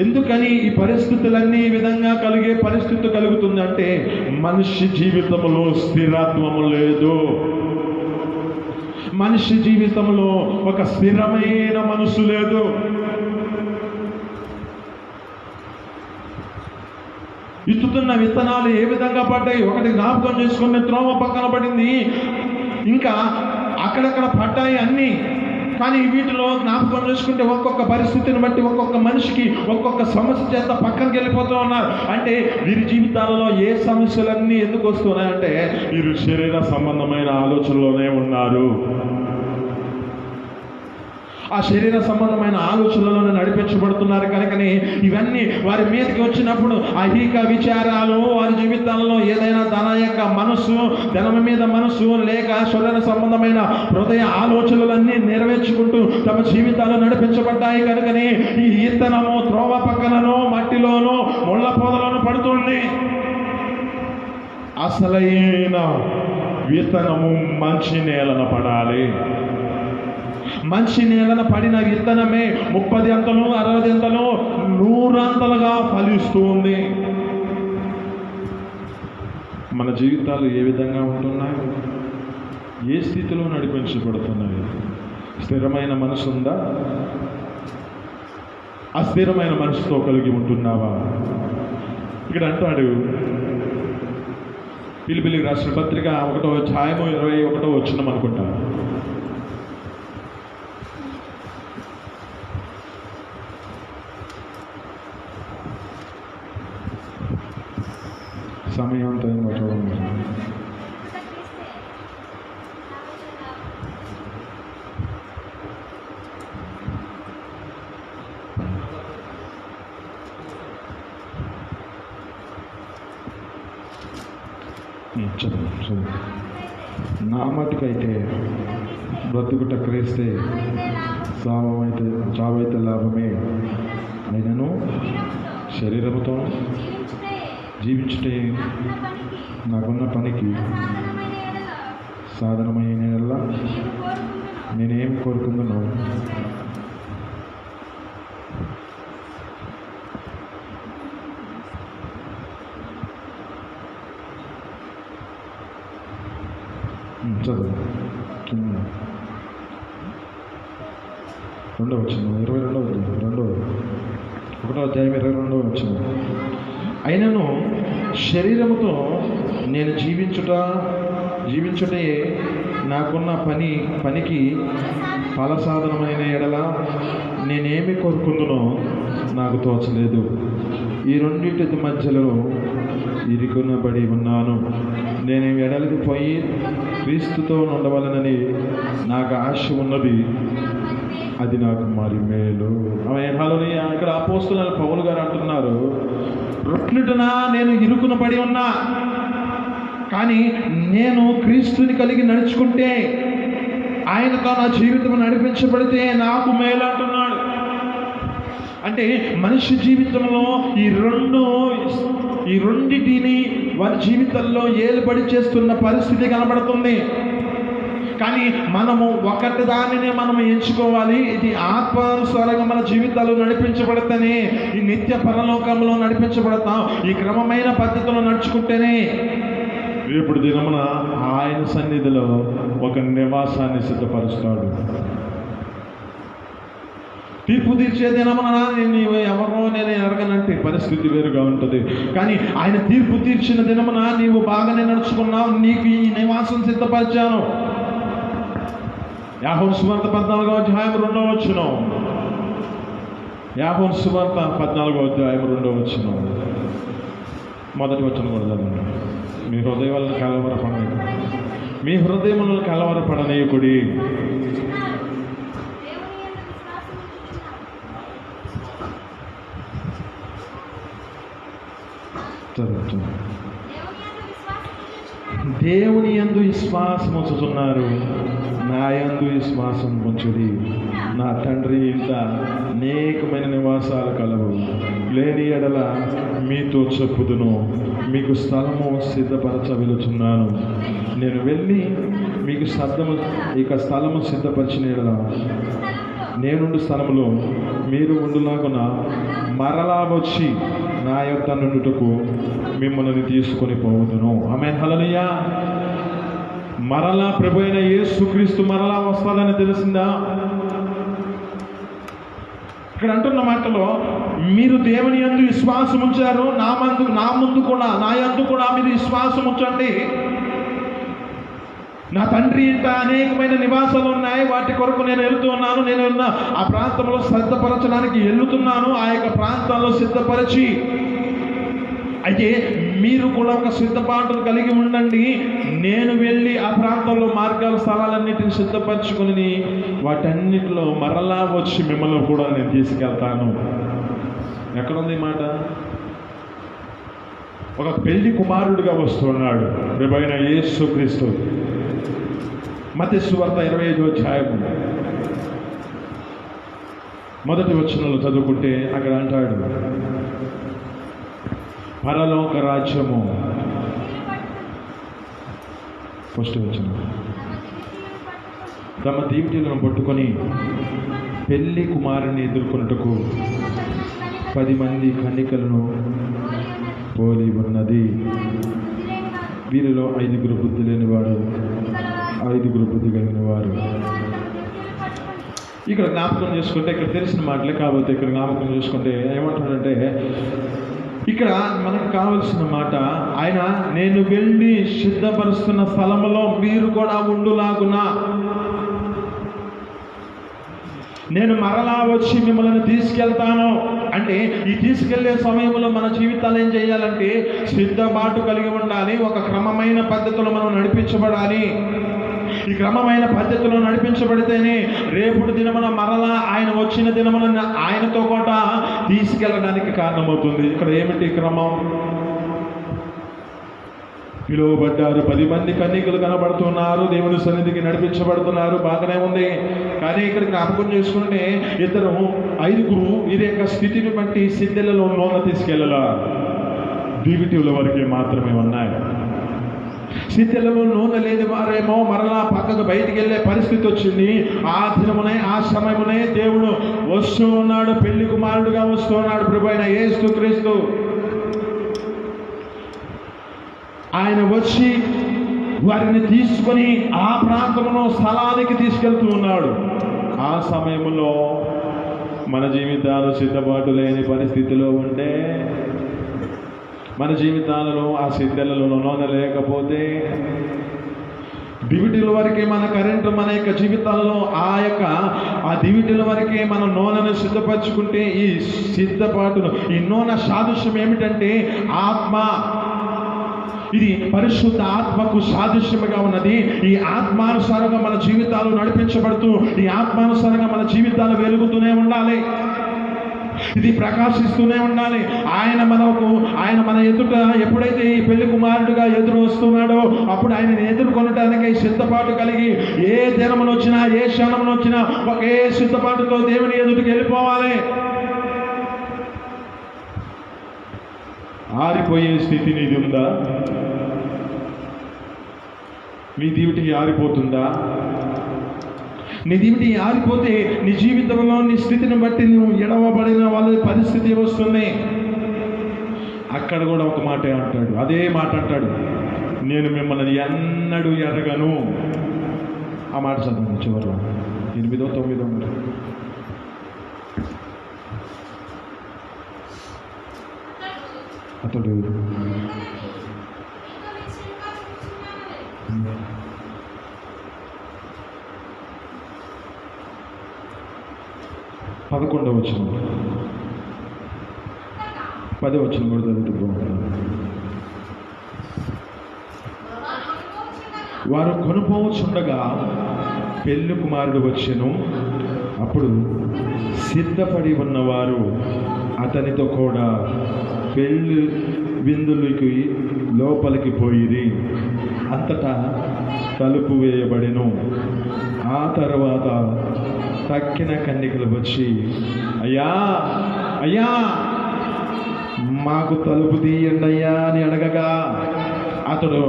ఎందుకని ఈ పరిస్థితులన్నీ ఈ విధంగా కలిగే పరిస్థితి కలుగుతుందంటే మనిషి జీవితంలో స్థిరత్వము లేదు. మనిషి జీవితంలో ఒక స్థిరమైన మనసు లేదు. ఇస్తున్న విత్తనాలు ఏ విధంగా పడ్డాయి, ఒకటి జ్ఞాపకం చేసుకుని త్రోవ పక్కన పడింది, ఇంకా అక్కడక్కడ పడ్డాయి అన్నీ. కానీ వీటిలో జ్ఞాపకం చేసుకుంటే ఒక్కొక్క పరిస్థితిని బట్టి ఒక్కొక్క మనిషికి ఒక్కొక్క సమస్య చేత పక్కనకి వెళ్ళిపోతూ ఉన్నారు. అంటే వీరి జీవితాలలో ఏ సమస్యలన్నీ ఎందుకు వస్తున్నాయంటే వీరు శరీర సంబంధమైన ఆలోచనలోనే ఉన్నారు. ఆ శరీర సంబంధమైన ఆలోచనలను నడిపించబడుతున్నారు కనుకనే ఇవన్నీ వారి మీదకి వచ్చినప్పుడు ఐహిక విచారాలు, వారి జీవితాల్లో ఏదైనా తన యొక్క మనసు, ధనం మీద మనసు లేక శరీర సంబంధమైన హృదయ ఆలోచనలన్నీ నెరవేర్చుకుంటూ తమ జీవితాలు నడిపించబడ్డాయి కనుకనే ఈ ఇత్తనము త్రోవ పక్కనను, మట్టిలోనూ, ముళ్ళ పొదలను పడుతుంది. అసలైన విత్తనము మంచి నేలన పడాలి. మంచి నేలన పడిన విత్తనమే 30 అంతలు, 60 అంతలు, 100 అంతలుగా ఫలిస్తుంది. మన జీవితాలు ఏ విధంగా ఉంటున్నాయి, ఏ స్థితిలో నడిపించబడుతున్నాయి? స్థిరమైన మనసు ఉందా? అస్థిరమైన మనసుతో కలిగి ఉంటున్నావా? ఇక్కడ అంటాడు పిలిపిలికి రాసిన పత్రిక 1వ అధ్యాయం 21వ వచనం అనుకుంటా. సమయం టైం చూడండి. చదువు. నా మటుకైతే బ్రతుకుట క్రీస్తే, చావైతే లాభమే. అయినను శరీరముతో జీవించుటే నాకున్న పనికి సాధనమైన నేనేం కోరుకుందునో చదువు. రెండవ వచ్చింది 1వ అధ్యాయం 22వ వచ్చింది. అయినను శరీరముతో నేను జీవించుటే నాకున్న పనికి ఫలసాధనమైన ఎడల నేనేమి కోరుకుందునో నాకు తోచలేదు. ఈ రెండింటి మధ్యలో ఇరుకునబడి ఉన్నాను. నేను ఎడలికి పోయి క్రీస్తుతో ఉండవలనని నాకు ఆశ ఉన్నది, అది నాకు మరి మేలు. ఇక్కడ అపోస్తలుడైన పౌలు గారు అంటున్నారు, రొట్లుటనా నేను ఇరుకునబడి ఉన్నా, కానీ నేను క్రీస్తుని కలిగి నడుచుకుంటే, ఆయనతో నా జీవితం నడిపించబడితే నాకు మేలు అంటున్నాడు. అంటే మనిషి జీవితంలో ఈ రెండింటిని వారి జీవితంలో ఏలుబడి చేస్తున్న పరిస్థితి కనబడుతుంది. కానీ మనము ఒకటి దానిని మనము ఎంచుకోవాలి. ఇది ఆత్మానుసారంగా మన జీవితాలు నడిపించబడితేనే ఈ నిత్య పరలోకంలో నడిపించబడతాం. ఈ క్రమమైన పద్ధతిలో నడుచుకుంటేనే రేపటి దినమున ఆయన సన్నిధిలో ఒక నివాసాన్ని సిద్ధపరుస్తాడు. తీర్పు తీర్చే దినమున ఎవరో నేను ఎరగనంటే పరిస్థితి వేరుగా ఉంటుంది. కానీ ఆయన తీర్పు తీర్చిన దినమున నీవు బాగానే నడుచుకున్నావు, నీకు ఈ నివాసం సిద్ధపరిచాను. యాకోబు సువార్త 14వ అధ్యాయం 2వ వచనం. యాకోబు సువార్త 14వ అధ్యాయం 2వ వచనం. మొదటి వచనం కూడా చదవండి. మీ హృదయములను కలవరపడనీయకుడి. దేవుని యందు విశ్వాసం ఉంచుతున్నారు, నా యందు విశ్వాసం ఉంచుడి. నా తండ్రి ఇంత అనేకమైన నివాసాలు కలవు, లేని ఎడల మీతో చెప్పుదును. మీకు స్థలము సిద్ధపరచ వెళుచున్నాను. నేను వెళ్ళి మీకు స్థలము సిద్ధపరిచిన ఎడల నేనుండు స్థలములో మీరు ఉండులాగున మరలా వచ్చి నా యొద్ద నుండుటకు మిమ్మల్ని తీసుకొని పోవుదును. ఆమేన్, హల్లెలూయా. మరలా ప్రభు అయిన యేసుక్రీస్తు మరలా వస్తాడని తెలిసిందా? ఇక్కడ అంటున్న మాటలో మీరు దేవుని యందు విశ్వాసం ఉంచారు, నా యందు కూడా మీరు విశ్వాసం ఉంచండి. నా తండ్రి ఇంట అనేకమైన నివాసాలు ఉన్నాయి, వాటి కొరకు నేను వెళుతూ ఉన్నాను. నేను ఆ ప్రాంతంలో సిద్ధపరచడానికి వెళుతున్నాను. ఆ యొక్క ప్రాంతాల్లో సిద్ధపరిచి, అయితే మీరు కూడా ఒక సిద్ధపాటును కలిగి ఉండండి. నేను వెళ్ళి ఆ ప్రాంతంలో స్థలాలన్నిటిని సిద్ధపరచుకొని వాటన్నిటిలో మరలా వచ్చి మిమ్మల్ని కూడా నేను తీసుకెళ్తాను. ఎక్కడుంది ఈ మాట? ఒక పెళ్లి కుమారుడిగా వస్తున్నాడు ప్రభువైన యేసుక్రీస్తు. మత్తయి సువార్త 25వ అధ్యాయం మొదటి వచనంలో చదువుకుంటే అక్కడ అంటాడు, పరలోక రాజ్యము, ఫస్ట్ వచనం, తమ దీవిటీలను పట్టుకొని పెళ్లి కుమారుని ఎదుర్కొన్నట్టుకు 10 మంది కన్యకలను పోలి ఉన్నది. వీరిలో 5 బుద్ధి లేనివాడు, 5 బుద్ధి కలిగిన వారు. ఇక్కడ జ్ఞాపకం చేసుకుంటే, ఇక్కడ తెలిసిన మాటలే కాబట్టి ఇక్కడ జ్ఞాపకం చేసుకుంటే ఏమంటాడంటే, ఇక్కడ మనకు కావలసిన మాట, ఆయన నేను వెళ్ళి సిద్ధపరుస్తున్న స్థలములో మీరు కూడా ఉండులాగునా, నేను మరలా వచ్చి మిమ్మల్ని తీసుకెళ్తాను. అంటే ఈ తీసుకెళ్లే సమయంలో మన జీవితాలు ఏం చేయాలంటే సిద్ధపాటు కలిగి ఉండాలి. ఒక క్రమమైన పద్ధతిలో మనం నడిపించబడాలి. ఈ క్రమమైన పద్ధతిలో నడిపించబడితేనే రేపుటి దినమున మరలా ఆయన వచ్చిన దినమున ఆయనతో కూడా తీసుకెళ్ళడానికి కారణమవుతుంది. ఇక్కడ ఏమిటి క్రమం? పిలువబడ్డారు, 10 మంది కన్యకలు కనబడుతున్నారు, దేవుని సన్నిధికి నడిపించబడుతున్నారు, బాగానే ఉంది. కానీ ఇక్కడ జ్ఞాపకం చేసుకుంటే 5 ఇది యొక్క స్థితిని బట్టి సిద్ధెలలో నూనె తీసుకెళ్ళాల, దివిటీల వరకే మాత్రమే ఉన్నాయి. సిద్ధెలలో నూనె లేని వారేమో మరలా పక్కకు బయటికి వెళ్ళే పరిస్థితి వచ్చింది. ఆ దినమునే ఆ సమయమునే దేవుడు వస్తూ ఉన్నాడు, పెళ్లి కుమారుడుగా వస్తూ ఉన్నాడు ప్రభు అయిన యేసుక్రీస్తు. ఆయన వచ్చి వారిని తీసుకొని ఆ ప్రాంతంలో స్థలానికి తీసుకెళ్తూ ఉన్నాడు. ఆ సమయంలో మన జీవితాలు సిద్ధపాటు లేని పరిస్థితిలో ఉంటే, మన జీవితాలలో ఆ సిద్ధలలో నూనె లేకపోతే, దివిటీల వరకే మన కరెంటు మన యొక్క జీవితాలలో ఆ దివిటీల వరకే మన నూనెను సిద్ధపరచుకుంటే, ఈ సిద్ధపాటును ఈ నూనె సాదృశ్యం ఏమిటంటే ఆత్మ. ఇది పరిశుద్ధ ఆత్మకు సాదృశ్యముగా ఉన్నది. ఈ ఆత్మానుసారంగా మన జీవితాలు నడిపించబడుతూ, ఈ ఆత్మానుసారంగా మన జీవితాలు వెలుగుతూనే ఉండాలి, ఇది ప్రకాశిస్తూనే ఉండాలి. ఆయన మన ఎదుట ఎప్పుడైతే ఈ పెళ్లి కుమారుడుగా ఎదురు వస్తున్నాడో అప్పుడు ఆయనని ఎదుర్కొనటానికి సిద్ధపాటు కలిగి, ఏ దినమును వచ్చినా ఏ క్షణమును వచ్చినా ఒకే సిద్ధపాటుతో దేవుని ఎదుటికి వెళ్ళిపోవాలి. ఆరిపోయే స్థితి నీది ఉందా? నీ దివిటికి ఆరిపోతుందా? నీ దివిటి ఆరిపోతే నీ జీవితంలో నీ స్థితిని బట్టి నువ్వు ఎడవబడిన వాళ్ళ పరిస్థితి వస్తుంది. అక్కడ కూడా ఒక మాట అంటాడు, అదే మాట అంటాడు, నేను మిమ్మల్ని ఎన్నడూ ఎరగను. ఆ మాట చదవండి చివరిలో 8, 9. అతడు 11వ వచనం, 10వ వచనం కూడా చదువుతున్నాం. వారు కొనుపోవచ్చుండగా పెళ్లి కుమారుడు వచ్చెను. అప్పుడు సిద్ధపడి ఉన్నవారు అతనితో కూడా పెళ్లి విందులకి లోపలికి పోయిరి. అంతటా తలుపు వేయబడెను. ఆ తర్వాత తక్కిన కన్యకలు వచ్చి, అయ్యా అయ్యా మాకు తలుపు తీయండి అయ్యా అని అడగగా, అతడు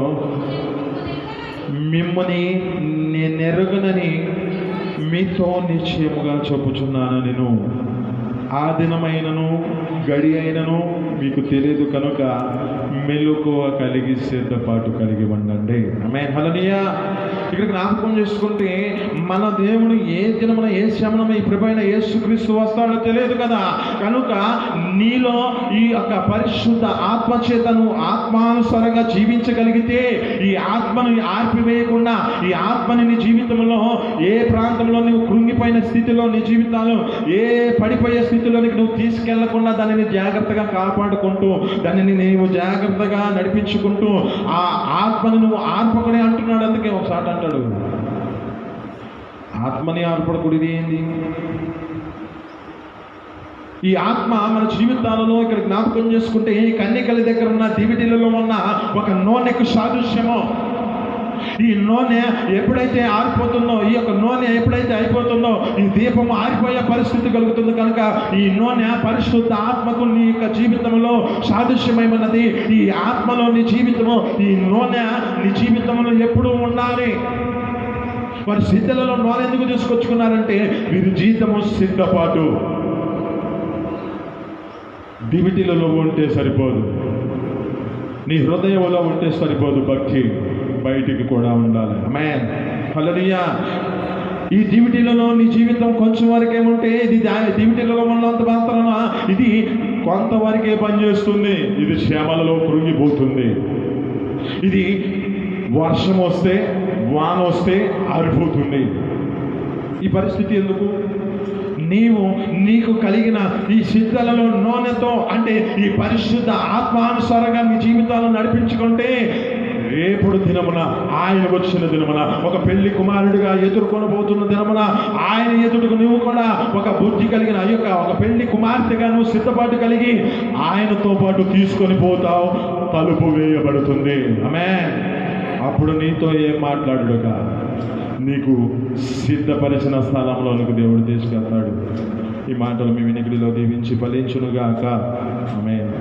మిమ్మల్ని నేనెరుగనని మీతో నిశ్చయముగా చెప్పుచున్నాను, నేను ఆ దినమైనను గడి అయినను మీకు తెలియదు కనుక మెలకువ కలిగి సిద్ధపాటు కలిగి ఉండండి. ఆమేన్, హల్లెలూయా. ఇక్కడ జ్ఞాపకం చేసుకుంటే మన దేవుడు ఏ దినమున ఏ శ్రమణ ఈ ప్రభువైన యేసుక్రీస్తు వస్తాడో తెలియదు కదా. కనుక నీలో ఈ యొక్క పరిశుద్ధ ఆత్మచేతను ఆత్మానుసారంగా జీవించగలిగితే, ఈ ఆత్మను ఆర్పివేయకుండా, ఈ ఆత్మని నీ జీవితంలో ఏ ప్రాంతంలో నువ్వు కృంగిపోయిన స్థితిలో నీ జీవితాలు ఏ పడిపోయే స్థితిలోనికి నువ్వు తీసుకెళ్లకుండా దానిని జాగ్రత్తగా కాపాడుకుంటూ, దానిని నీవు జాగ్రత్తగా నడిపించుకుంటూ ఆ ఆత్మను నువ్వు ఆర్పకుడే అంటున్నాడు. అందుకే ఒకసారి అంటాడు, ఆత్మని ఆర్పడకూడదు ఏంది? ఈ ఆత్మ మన జీవితాలలో ఇక్కడ జ్ఞాపకం చేసుకుంటే ఈ కన్యకల దగ్గర ఉన్న దివిటీలలో ఉన్న ఒక నూనెకు సాదృశ్యమో. ఈ నూనె ఎప్పుడైతే ఆరిపోతుందో, ఈ యొక్క నూనె ఎప్పుడైతే అయిపోతుందో ఈ దీపము ఆరిపోయే పరిస్థితి కలుగుతుంది. కనుక ఈ నూనె పరిశుద్ధ ఆత్మకు నీ యొక్క జీవితంలో సాదృశ్యమైనది. ఈ ఆత్మలో నీ జీవితము, ఈ నూనె నీ జీవితంలో ఎప్పుడూ ఉండాలి. వారి సిద్ధలలో నూనె ఎందుకు తీసుకొచ్చుకున్నారంటే వీరి జీవితము సిద్ధపాటు. దివిటీలలో ఉంటే సరిపోదు, నీ హృదయంలో ఉంటే సరిపోదు, భక్తి బయటికి కూడా ఉండాలి. ఆమేన్, హల్లెలూయా. ఈ దివిటీలలో నీ జీవితం కొంచెం వరకే ఉంటే, ఇది దివిటీలలో ఉన్నంత మాత్రాన ఇది కొంతవరకే పనిచేస్తుంది. ఇది శ్రమలలో కృంగిపోతుంది. ఇది వర్షం వస్తే వాన వస్తే ఆరిపోతుంది. ఈ పరిస్థితి ఎందుకు? నీకు కలిగిన ఈ సిద్ధలలో నూనెతో, అంటే ఈ పరిశుద్ధ ఆత్మానుసారంగా నీ జీవితాలను నడిపించుకుంటే రేపుడు దినమున, ఆయన వచ్చిన దినమున, ఒక పెళ్లి కుమారుడిగా ఎదుర్కొనబోతున్న దినమున ఆయన ఎదురుకు నువ్వు కూడా ఒక బుద్ధి కలిగిన ఒక పెళ్లి కుమార్తెగా నువ్వు సిద్ధపాటు కలిగి ఆయనతో పాటు తీసుకొని పోతావు. తలుపు వేయబడుతుంది. ఆమేన్. అప్పుడు నీతో ఏం మాట్లాడుగా, నీకు సిద్ధపరిచిన స్థలంలోనికి దేవుడు తీసుకెళ్తాడు. ఈ మాటలు మీ వినికిడిలో దీవించి ఫలించునుగాక. ఆమేన్.